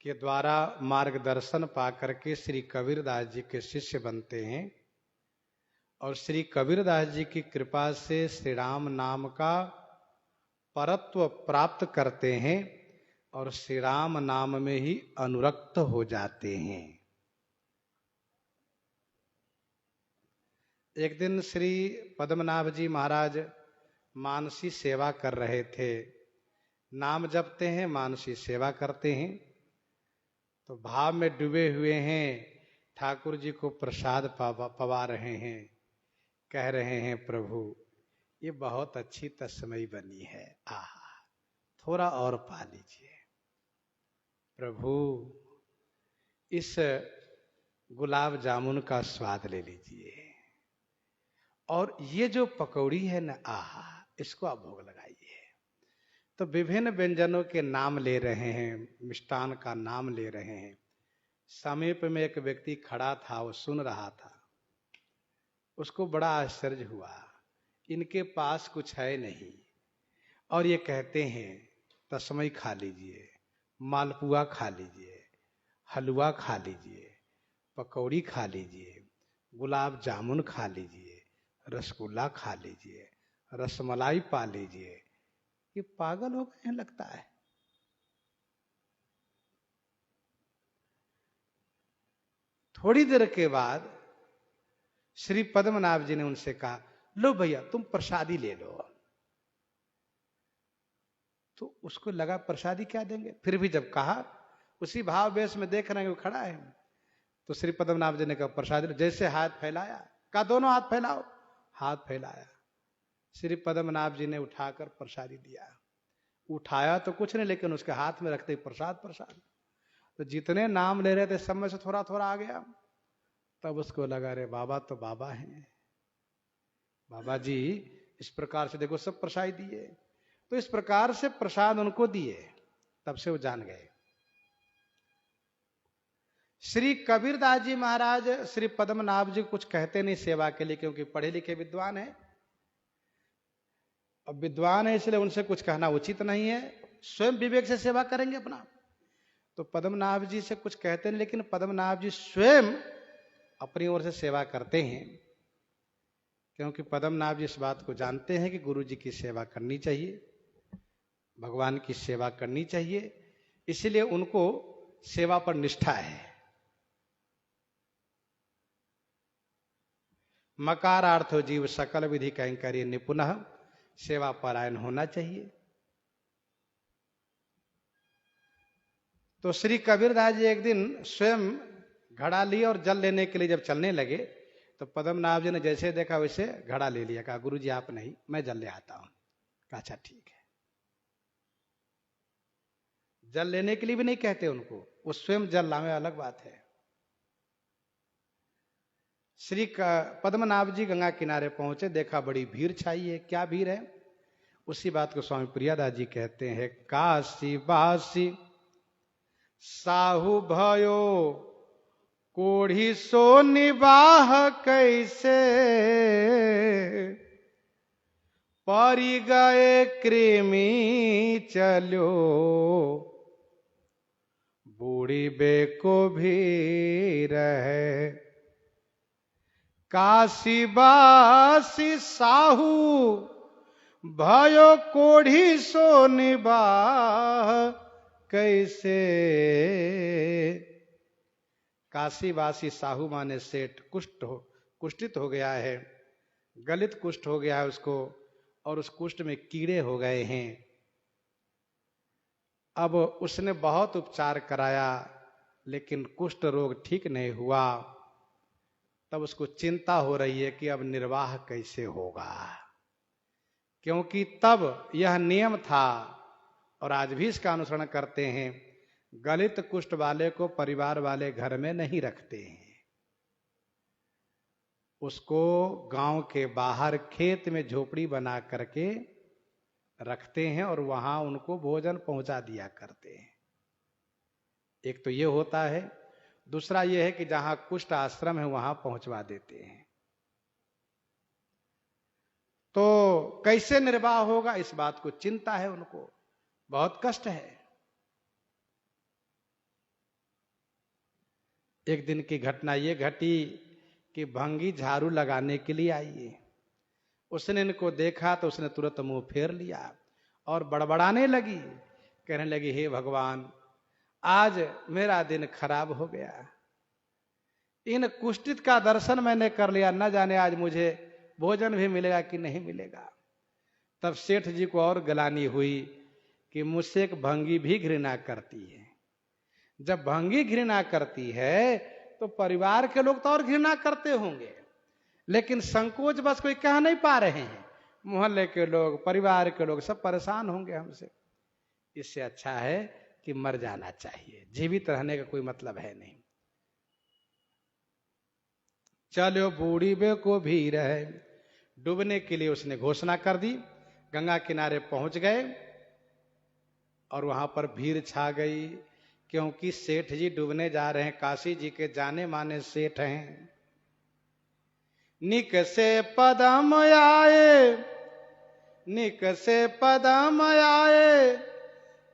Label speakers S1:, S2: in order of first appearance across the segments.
S1: के द्वारा मार्गदर्शन पाकर के श्री कबीरदास जी के शिष्य बनते हैं और श्री कबीरदास जी की कृपा से श्री राम नाम का परत्व प्राप्त करते हैं और श्री राम नाम में ही अनुरक्त हो जाते हैं। एक दिन श्री पद्मनाभ जी महाराज मानसी सेवा कर रहे थे। नाम जपते हैं, मानसी सेवा करते हैं, तो भाव में डूबे हुए हैं। ठाकुर जी को प्रसाद पवा रहे हैं, कह रहे हैं प्रभु ये बहुत अच्छी तस्मई बनी है, आहा थोड़ा और पा लीजिए प्रभु, इस गुलाब जामुन का स्वाद ले लीजिए, और ये जो पकौड़ी है ना, आहा इसको आप भोग लगाइए। तो विभिन्न व्यंजनों के नाम ले रहे हैं, मिष्टान का नाम ले रहे हैं। समीप में एक व्यक्ति खड़ा था, वो सुन रहा था। उसको बड़ा आश्चर्य हुआ, इनके पास कुछ है नहीं और ये कहते हैं तस्मई खा लीजिए, मालपुआ खा लीजिए, हलवा खा लीजिए, पकौड़ी खा लीजिए, गुलाब जामुन खा लीजिए, रसगुल्ला खा लीजिए, रसमलाई पा लीजिए। ये पागल हो गए हैं लगता है। थोड़ी देर के बाद श्री पद्मनाभ जी ने उनसे कहा, लो भैया तुम प्रसादी ले लो। तो उसको लगा प्रसादी क्या देंगे, फिर भी जब कहा, उसी भाव वेश में देख रहे हैं वो खड़ा है, तो श्री पद्मनाभ जी ने कहा प्रसादी। जैसे हाथ फैलाया, कहा दोनों हाथ फैलाओ। हाथ फैलाया, श्री पद्मनाभ जी ने उठाकर प्रसादी दिया। उठाया तो कुछ नहीं, लेकिन उसके हाथ में रखते ही प्रसाद प्रसाद। तो जितने नाम ले रहे थे सब में से थोड़ा थोड़ा आ गया। तब उसको लगा, रे बाबा तो बाबा हैं, बाबा जी इस प्रकार से देखो सब प्रसाद दिए। तो इस प्रकार से प्रसाद उनको दिए, तब से वो जान गए। श्री कबीरदास जी महाराज श्री पद्मनाभ जी कुछ कहते नहीं सेवा के लिए, क्योंकि पढ़े लिखे विद्वान है। अब विद्वान है इसलिए उनसे कुछ कहना उचित नहीं है, स्वयं विवेक से सेवा करेंगे अपना। तो पद्मनाभ जी से कुछ कहते नहीं, लेकिन पद्मनाभ जी स्वयं अपनी ओर से सेवा करते हैं, क्योंकि पद्मनाभ जी इस बात को जानते हैं कि गुरु जी की सेवा करनी चाहिए, भगवान की सेवा करनी चाहिए, इसलिए उनको सेवा पर निष्ठा है। मकारार्थो जीव सकल विधि कैंकर्य निपुणः, सेवा परायण होना चाहिए। तो श्री कबीरदास जी एक दिन स्वयं घड़ा लिए और जल लेने के लिए जब चलने लगे, तो पद्मनाभ जी ने जैसे देखा वैसे घड़ा ले लिया। कहा गुरु जी आप नहीं, मैं जल ले आता हूं। कहा अच्छा ठीक है। जल लेने के लिए भी नहीं कहते उनको, वो स्वयं जल लावे, अलग बात है। श्री पद्मनाभ जी गंगा किनारे पहुंचे, देखा बड़ी भीड़ छाई है। क्या भीड़ है, उसी बात को स्वामी प्रियादास जी कहते हैं। काशी बासी साहू भयो कोढ़ी सो निबाह कैसे, परी गए कृमि चलो बूढ़ी बेको भी रहे। काशीबासी साहू भयो कोढ़ी सो निबाह कैसे। काशीवासी साहू माने सेठ कुष्ठित हो गया है, गलित कुष्ठ हो गया है उसको, और उस कुष्ठ में कीड़े हो गए हैं। अब उसने बहुत उपचार कराया, लेकिन कुष्ठ रोग ठीक नहीं हुआ। तब उसको चिंता हो रही है कि अब निर्वाह कैसे होगा, क्योंकि तब यह नियम था और आज भी इसका अनुसरण करते हैं, गलित कुष्ठ वाले को परिवार वाले घर में नहीं रखते हैं, उसको गांव के बाहर खेत में झोपड़ी बना करके रखते हैं और वहां उनको भोजन पहुंचा दिया करते हैं। एक तो ये होता है, दूसरा ये है कि जहां कुष्ठ आश्रम है वहां पहुंचवा देते हैं। तो कैसे निर्वाह होगा, इस बात को चिंता है उनको, बहुत कष्ट है। एक दिन की घटना ये घटी कि भंगी झाड़ू लगाने के लिए आई है। उसने इनको देखा तो उसने तुरंत मुंह फेर लिया और बड़बड़ाने लगी, कहने लगी, हे भगवान, आज मेरा दिन खराब हो गया। इन कुष्ठित का दर्शन मैंने कर लिया, न जाने आज मुझे भोजन भी मिलेगा कि नहीं मिलेगा। तब सेठ जी को और ग्लानि हुई कि मुझसे एक भंगी भी घृणा करती है। जब भंगी घृणा करती है तो परिवार के लोग तो और घृणा करते होंगे, लेकिन संकोच बस कोई कह नहीं पा रहे हैं। मोहल्ले के लोग, परिवार के लोग सब परेशान होंगे हमसे। इससे अच्छा है कि मर जाना चाहिए, जीवित रहने का कोई मतलब है नहीं। चलो बूढ़ी बे को भीर है, डूबने के लिए उसने घोषणा कर दी। गंगा किनारे पहुंच गए और वहां पर भीड़ छा गई, क्योंकि सेठ जी डूबने जा रहे हैं, काशी जी के जाने माने सेठ हैं। निक से पदम आए, निक से पदम आए,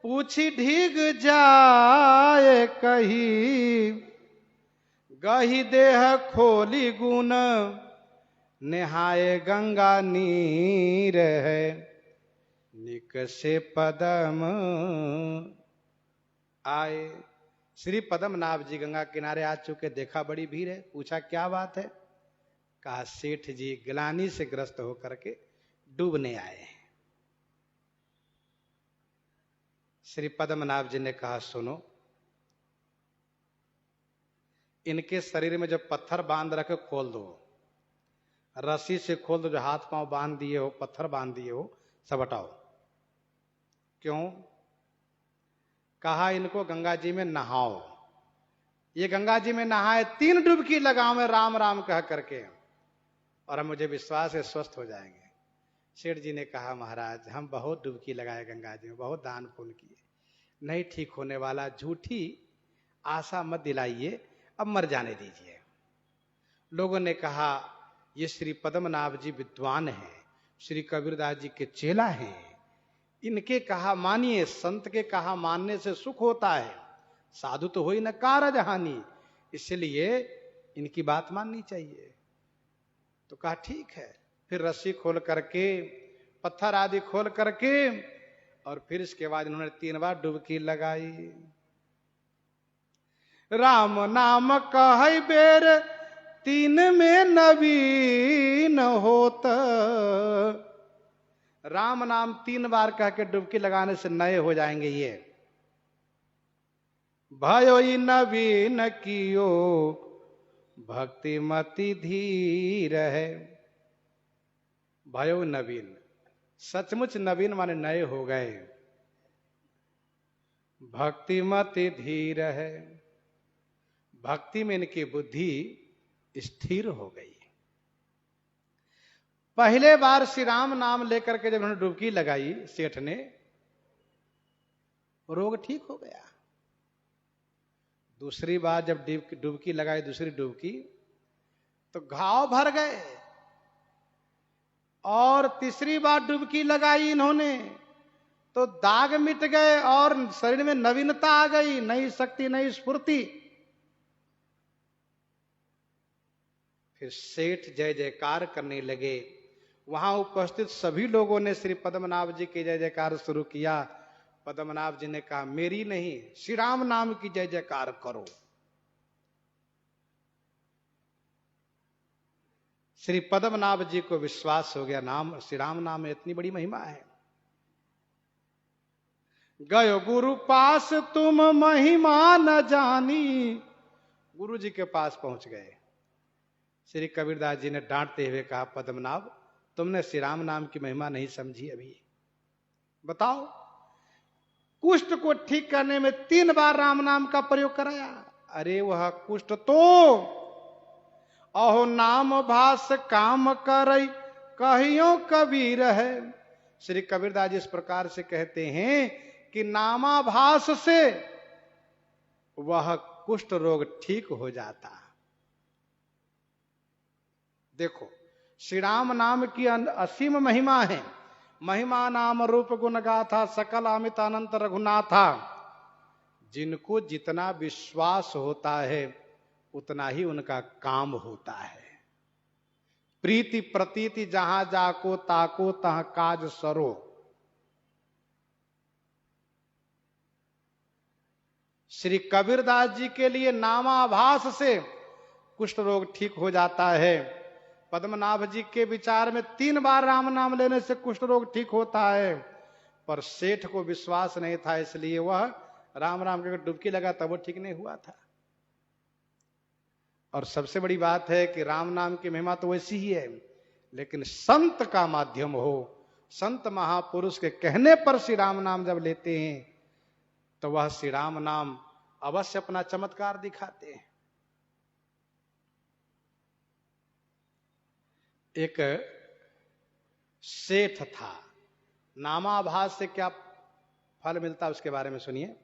S1: पूछी ढीग जाए कही, गही देह खोली गुण, निहाए गंगा नीर है। निक से पदम आए। श्री पद्मनाभ जी गंगा किनारे आ चुके, देखा बड़ी भीड़ है, पूछा क्या बात है। कहा सेठ जी ग्लानि से ग्रस्त होकर के डूबने आए हैं। श्री पद्मनाभ जी ने कहा, सुनो, इनके शरीर में जो पत्थर बांध रखे खोल दो, रस्सी से खोल दो, जो हाथ पांव बांध दिए हो, पत्थर बांध दिए हो, सब हटाओ। क्यों? कहा इनको गंगा जी में नहाओ। ये गंगा जी में नहाए, 3 डुबकी लगाओ में राम राम कह करके, और हम, मुझे विश्वास है स्वस्थ हो जाएंगे। सेठ जी ने कहा, महाराज हम बहुत डुबकी लगाए गंगा जी में, बहुत दान पुण्य किए, नहीं ठीक होने वाला, झूठी आशा मत दिलाइए, अब मर जाने दीजिए। लोगों ने कहा, ये श्री पद्मनाभ जी विद्वान हैं, श्री कबीरदास जी के चेला हैं, इनके कहा मानिए, संत के कहा मानने से सुख होता है, साधु तो हो ही न कारज हानि, इसलिए इनकी बात माननी चाहिए। तो कहा ठीक है। फिर रस्सी खोल करके, पत्थर आदि खोल करके, और फिर इसके बाद इन्होंने 3 बार डुबकी लगाई। राम नाम कह बेर 3 में नवीन होत। राम नाम 3 बार कह के डुबकी लगाने से नए हो जाएंगे ये। भयो नवीन कियो भक्ति मति धीर है। भयो नवीन, सचमुच नवीन माने नए हो गए। भक्ति मति धीर है, भक्ति में इनकी बुद्धि स्थिर हो गई। पहले बार श्री राम नाम लेकर के जब उन्होंने डुबकी लगाई सेठ ने, रोग ठीक हो गया। दूसरी बार जब डुबकी लगाई, दूसरी डुबकी, तो घाव भर गए। और तीसरी बार डुबकी लगाई इन्होंने तो दाग मिट गए और शरीर में नवीनता आ गई, नई शक्ति, नई स्फूर्ति। फिर सेठ जय जयकार करने लगे। वहां उपस्थित सभी लोगों ने श्री पद्मनाभ जी की जय जयकार शुरू किया। पद्मनाभ जी ने कहा, मेरी नहीं, श्री राम नाम की जय जयकार करो। श्री पद्मनाभ जी को विश्वास हो गया, नाम, श्री राम नाम में इतनी बड़ी महिमा है। गयो गुरु पास तुम महिमा न जानी। गुरु जी के पास पहुंच गए। श्री कबीरदास जी ने डांटते हुए कहा, पद्मनाभ तुमने श्री राम नाम की महिमा नहीं समझी अभी। बताओ, कुष्ठ को ठीक करने में 3 बार राम नाम का प्रयोग कराया। अरे वह कुष्ठ तो अहो नाम भास काम करई कहियो कबीर है। श्री कबीरदास जी इस प्रकार से कहते हैं कि नामाभास से वह कुष्ठ रोग ठीक हो जाता। देखो, श्री राम नाम की असीम महिमा है। महिमा नाम रूप गुण गाथा सकल अमित अनंत रघुनाथा। जिनको जितना विश्वास होता है उतना ही उनका काम होता है। प्रीति प्रतीति जहां जाको ताको तह काज सरो। श्री कबीरदास जी के लिए नामाभास से कुष्ठ रोग ठीक हो जाता है। पद्मनाभ जी के विचार में 3 बार राम नाम लेने से कुष्ठ रोग ठीक होता है, पर सेठ को विश्वास नहीं था, इसलिए वह राम राम के डुबकी लगा तब वो ठीक नहीं हुआ था। और सबसे बड़ी बात है कि राम नाम की महिमा तो वैसी ही है, लेकिन संत का माध्यम हो, संत महापुरुष के कहने पर श्री राम नाम जब लेते हैं तो वह श्री राम नाम अवश्य अपना चमत्कार दिखाते हैं। एक सेठ था, नामाभास से क्या फल मिलता उसके बारे में सुनिए।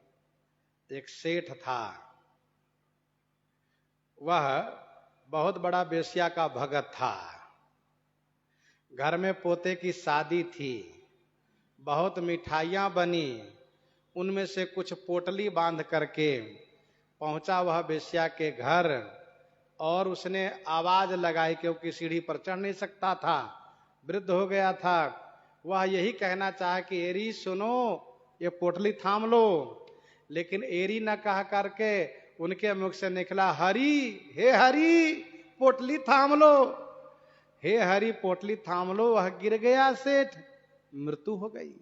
S1: एक सेठ था, वह बहुत बड़ा वेश्या का भगत था। घर में पोते की शादी थी, बहुत मिठाइयां बनी, उनमें से कुछ पोटली बांध करके पहुंचा वह वेश्या के घर, और उसने आवाज लगाई क्योंकि सीढ़ी पर चढ़ नहीं सकता था, वृद्ध हो गया था। वह यही कहना चाहा कि एरी सुनो, ये पोटली थाम लो, लेकिन एरी न कह करके उनके मुख से निकला हरि, हे हरि पोटली थाम लो, हे हरि पोटली थाम लो। वह गिर गया सेठ, मृत्यु हो गई।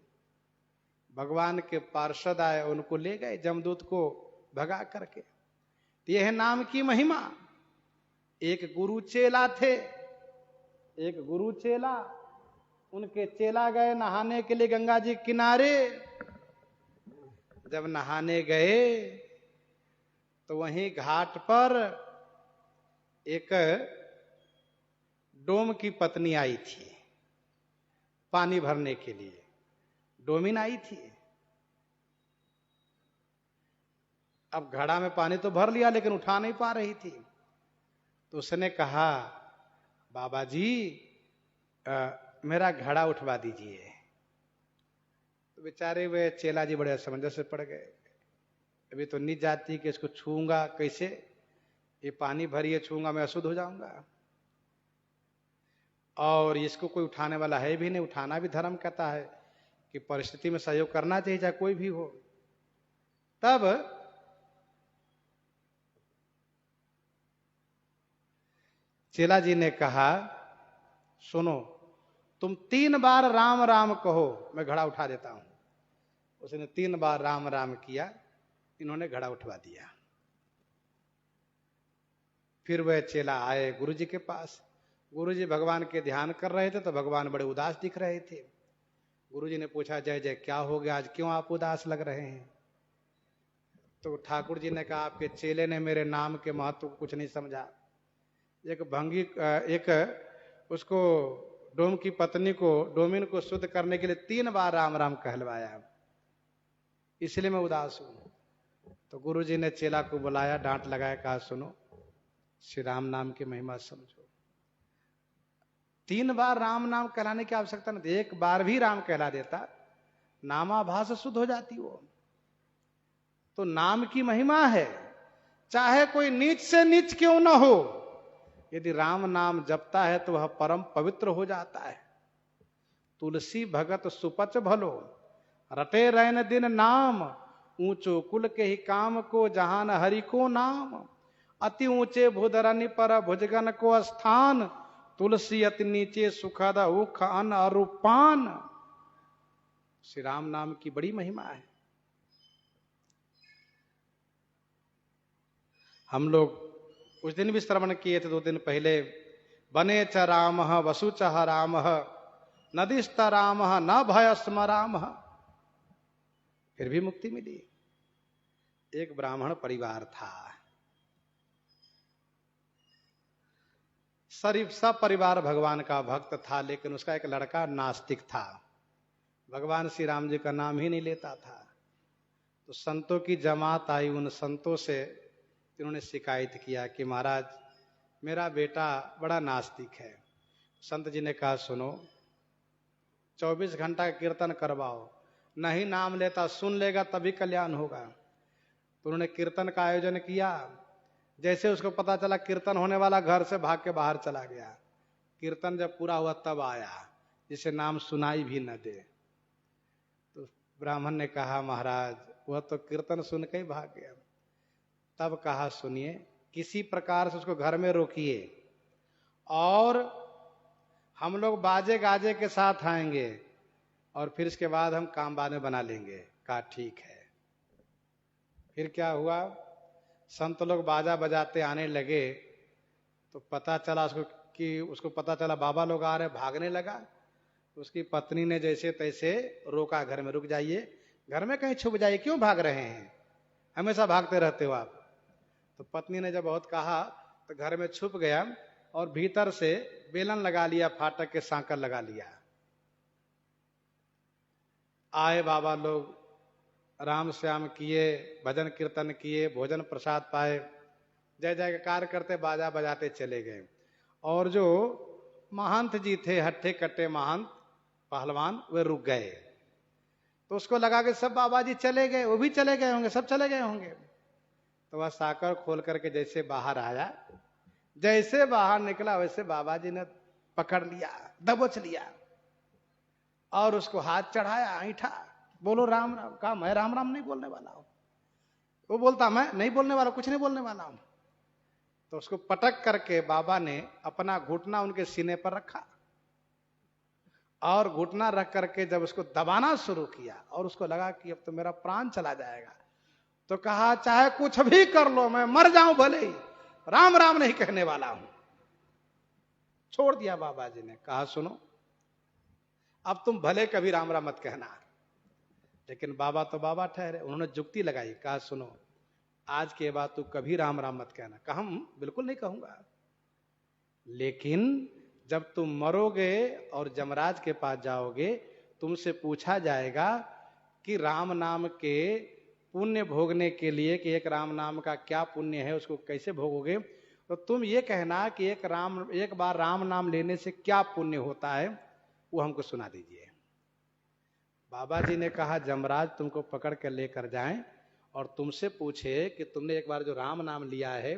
S1: भगवान के पार्षद आए, उनको ले गए जमदूत को भगा करके। यह है नाम की महिमा। एक गुरु चेला थे, एक गुरु चेला, उनके चेला गए नहाने के लिए गंगा जी किनारे। जब नहाने गए तो वहीं घाट पर एक डोम की पत्नी आई थी पानी भरने के लिए, डोमिन आई थी। अब घड़ा में पानी तो भर लिया लेकिन उठा नहीं पा रही थी, तो उसने कहा बाबा जी मेरा घड़ा उठवा दीजिए। तो बेचारे वे चेला जी बड़े असमंजस से पड़ गए, अभी तो नीच जाती कि इसको छूंगा कैसे, ये पानी भरिए छूंगा मैं अशुद्ध हो जाऊंगा, और इसको कोई उठाने वाला है भी नहीं। उठाना भी धर्म कहता है कि परिस्थिति में सहयोग करना चाहिए चाहे कोई भी हो। तब चेला जी ने कहा सुनो, तुम 3 बार राम राम कहो, मैं घड़ा उठा देता हूं। उसने 3 बार राम राम किया, इन्होंने घड़ा उठवा दिया। फिर वह चेला आए गुरु जी के पास। गुरु जी भगवान के ध्यान कर रहे थे तो भगवान बड़े उदास दिख रहे थे। गुरु जी ने पूछा जय जय क्या हो गया, आज क्यों आप उदास लग रहे हैं? तो ठाकुर जी ने कहा आपके चेले ने मेरे नाम के महत्व को कुछ नहीं समझा। एक उसको डोम की पत्नी को, डोमिन को शुद्ध करने के लिए 3 बार राम राम कहलवाया, इसलिए मैं उदास हूं। तो गुरु जी ने चेला को बुलाया, डांट लगाया, कहा सुनो श्री राम नाम की महिमा समझो। 3 बार राम नाम कहलाने की आवश्यकता नहीं, 1 बार भी राम कहला देता, नामाभास शुद्ध हो जाती वो। तो नाम की महिमा है, चाहे कोई नीच से नीच क्यों ना हो, यदि राम नाम जपता है तो वह परम पवित्र हो जाता है। तुलसी भगत सुपच भलो, रटे रैन दिन नाम, ऊंचो कुल के ही काम को जहान हरि को नाम। अति ऊंचे भूधरनि पर भुजगन को स्थान, तुलसी अति नीचे सुखद उख अन अरूपान। श्री राम नाम की बड़ी महिमा है। हम लोग उस दिन भी श्रवण किए थे 2 दिन पहले, बने च राम वसु च राम, नदिस्त राम न भय स्म राम। फिर भी मुक्ति मिली। एक ब्राह्मण परिवार था, सब परिवार भगवान का भक्त था, लेकिन उसका एक लड़का नास्तिक था, भगवान श्री राम जी का नाम ही नहीं लेता था। तो संतों की जमात आई, उन संतों से इन्होंने शिकायत किया कि महाराज मेरा बेटा बड़ा नास्तिक है। संत जी ने कहा सुनो, 24 घंटा कीर्तन करवाओ, नहीं नाम लेता सुन लेगा तभी कल्याण होगा। तो उन्होंने कीर्तन का आयोजन किया, जैसे उसको पता चला कीर्तन होने वाला, घर से भाग के बाहर चला गया। कीर्तन जब पूरा हुआ तब आया, जिसे नाम सुनाई भी न दे। तो ब्राह्मण ने कहा महाराज वह तो कीर्तन सुन के ही भाग गया। तब कहा सुनिए, किसी प्रकार से उसको घर में रोकिए और हम लोग बाजे गाजे के साथ आएंगे और फिर इसके बाद हम काम बाद में बना लेंगे। कहा ठीक है। फिर क्या हुआ, संत लोग बाजा बजाते आने लगे तो पता चला उसको पता चला बाबा लोग आ रहे, भागने लगा। उसकी पत्नी ने जैसे तैसे रोका, घर में रुक जाइए, घर में कहीं छुप जाइए, क्यों भाग रहे हैं, हमेशा भागते रहते हो आप। तो पत्नी ने जब बहुत कहा तो घर में छुप गया और भीतर से बेलन लगा लिया, फाटक के सांकर लगा लिया। आए बाबा लोग, राम श्याम किए, भजन कीर्तन किए, भोजन प्रसाद पाए, जय जयकार करते बाजा बजाते चले गए। और जो महंत जी थे, हट्ठे कट्टे महंत पहलवान, वे रुक गए। तो उसको लगा कि सब बाबा जी चले गए, वो भी चले गए होंगे, सब चले गए होंगे। तो वह साकर खोल करके जैसे बाहर आया, जैसे बाहर निकला वैसे बाबा जी ने पकड़ लिया, दबोच लिया और उसको हाथ चढ़ाया, ऐठा, बोलो राम राम। कहा मैं राम राम नहीं बोलने वाला हूं। वो बोलता मैं नहीं बोलने वाला, कुछ नहीं बोलने वाला हूं। तो उसको पटक करके बाबा ने अपना घुटना उनके सीने पर रखा और घुटना रख करके जब उसको दबाना शुरू किया और उसको लगा कि अब तो मेरा प्राण चला जाएगा, तो कहा चाहे कुछ भी कर लो, मैं मर जाऊं भले ही, राम राम नहीं कहने वाला हूं। छोड़ दिया बाबा जी ने। कहा सुनो, अब तुम भले कभी राम राम मत कहना। लेकिन बाबा तो बाबा ठहरे, उन्होंने जुक्ति लगाई। कहा सुनो, आज के बाद तू कभी राम राम मत कहना। कहा बिल्कुल नहीं कहूंगा, लेकिन जब तुम मरोगे और जमराज के पास जाओगे, तुमसे पूछा जाएगा कि राम नाम के पुण्य भोगने के लिए, कि एक राम नाम का क्या पुण्य है, उसको कैसे भोगोगे, तो तुम ये कहना कि एक बार राम नाम लेने से क्या पुण्य होता है, वो हमको सुना दीजिए। बाबा जी ने कहा जमराज तुमको पकड़ कर लेकर जाएं और तुमसे पूछे कि तुमने एक बार जो राम नाम लिया है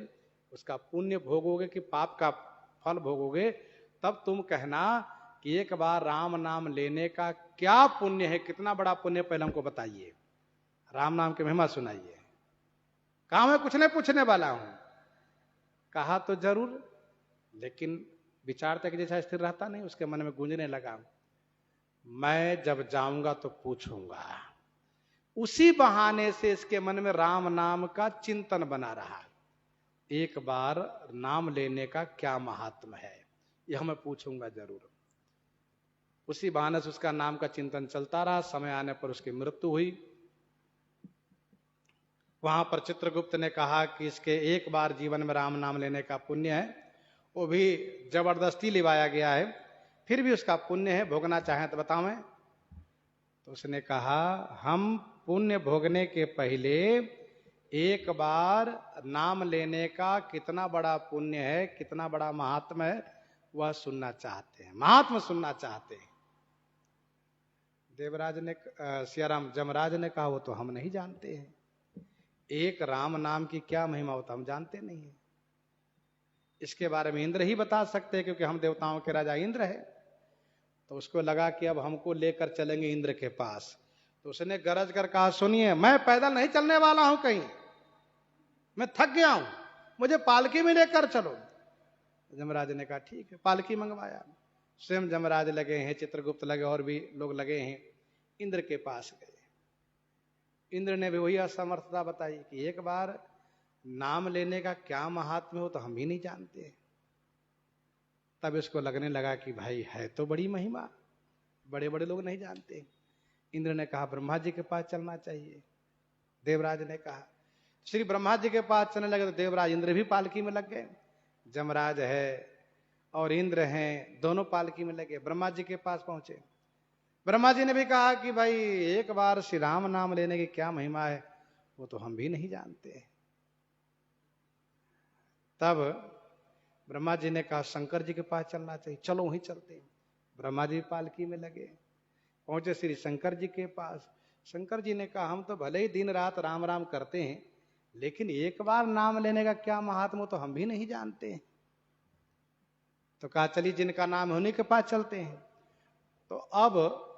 S1: उसका पुण्य भोगोगे कि पाप का फल भोगोगे, तब तुम कहना कि एक बार राम नाम लेने का क्या पुण्य है, कितना बड़ा पुण्य, पहले हमको बताइए, राम नाम की महिमा सुनाइए। कहा मैं कुछ नहीं पूछने वाला हूं। कहा तो जरूर, लेकिन विचार तक जैसा स्थिर रहता नहीं, उसके मन में गूंजने लगा, मैं जब जाऊंगा तो पूछूंगा। उसी बहाने से इसके मन में राम नाम का चिंतन बना रहा, एक बार नाम लेने का क्या महात्म है, यह मैं पूछूंगा जरूर। उसी बहाने से उसका नाम का चिंतन चलता रहा। समय आने पर उसकी मृत्यु हुई। वहां पर चित्रगुप्त ने कहा कि इसके एक बार जीवन में राम नाम लेने का पुण्य है, वो भी जबरदस्ती लिवाया गया है, फिर भी उसका पुण्य है, भोगना चाहें तो बतावें। तो उसने कहा हम पुण्य भोगने के पहले एक बार नाम लेने का कितना बड़ा पुण्य है, कितना बड़ा महात्म है, वह सुनना चाहते हैं, महात्मा सुनना चाहते हैं। देवराज ने, सियाराम जमराज ने कहा वो तो हम नहीं जानते हैं, एक राम नाम की क्या महिमा होता हम जानते नहीं है, इसके बारे में इंद्र ही बता सकते हैं, क्योंकि हम देवताओं के राजा इंद्र है। तो उसको लगा कि अब हमको लेकर चलेंगे इंद्र के पास। तो उसने गरज कर कहा सुनिए, मैं पैदल नहीं चलने वाला हूं कहीं, मैं थक गया हूं, मुझे पालकी में लेकर चलो। जमराज ने कहा ठीक है, पालकी मंगवाया। स्वयं जमराज लगे हैं, चित्रगुप्त लगे, और भी लोग लगे हैं, इंद्र के पास गए। इंद्र ने भी वही असमर्थता बताई कि एक बार नाम लेने का क्या महात्म्य हो तो हम भी नहीं जानते। तब इसको लगने लगा कि भाई है तो बड़ी महिमा, बड़े बड़े लोग नहीं जानते। इंद्र ने कहा ब्रह्मा जी के पास चलना चाहिए। देवराज ने कहा, श्री ब्रह्मा जी के पास चलने लगे तो देवराज इंद्र भी पालकी में लग गए। जमराज है और इंद्र हैं, दोनों पालकी में लगे, ब्रह्मा जी के पास पहुंचे। ब्रह्मा जी ने भी कहा कि भाई एक बार श्री राम नाम लेने की क्या महिमा है, वो तो हम भी नहीं जानते। तब ब्रह्मा जी ने कहा शंकर जी के पास चलना चाहिए, चलो वहीं चलते। ब्रह्मा जी पालकी में लगे, पहुंचे श्री शंकर जी के पास। शंकर जी ने कहा हम तो भले ही दिन रात राम राम करते हैं, लेकिन एक बार नाम लेने का क्या महात्मा तो हम भी नहीं जानते हैं। तो कहा चलिए जिनका नाम है उन्हीं के पास चलते हैं। तो अब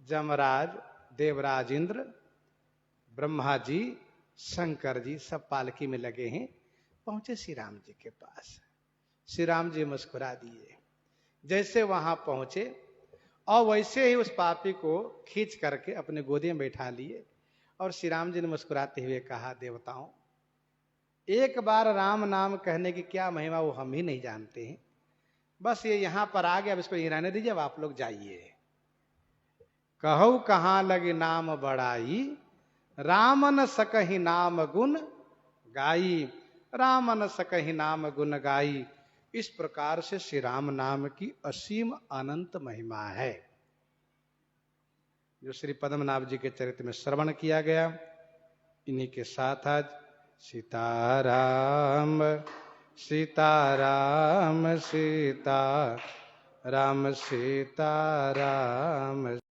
S1: जमराज, देवराज इंद्र, ब्रह्मा जी, शंकर जी सब पालकी में लगे हैं, पहुंचे श्री राम जी के पास। श्री राम जी मुस्कुरा दिए। जैसे वहां पहुंचे और वैसे ही उस पापी को खींच करके अपने गोदी में बैठा लिए और श्री राम जी ने मुस्कुराते हुए कहा, देवताओं, एक बार राम नाम कहने की क्या महिमा वो हम ही नहीं जानते हैं। बस ये यहां पर आ गया, अब इसको रहने दीजिए, अब आप लोग जाइए। कहो कहां लगे नाम बड़ाई, रामन सकहि नाम गुण गाई, रामन सकहि नाम गुण गाई। इस प्रकार से श्री राम नाम की असीम अनंत महिमा है, जो श्री पद्मनाभ जी के चरित्र में श्रवण किया गया। इन्हीं के साथ आज सीताराम सीताराम सीताराम सीताराम।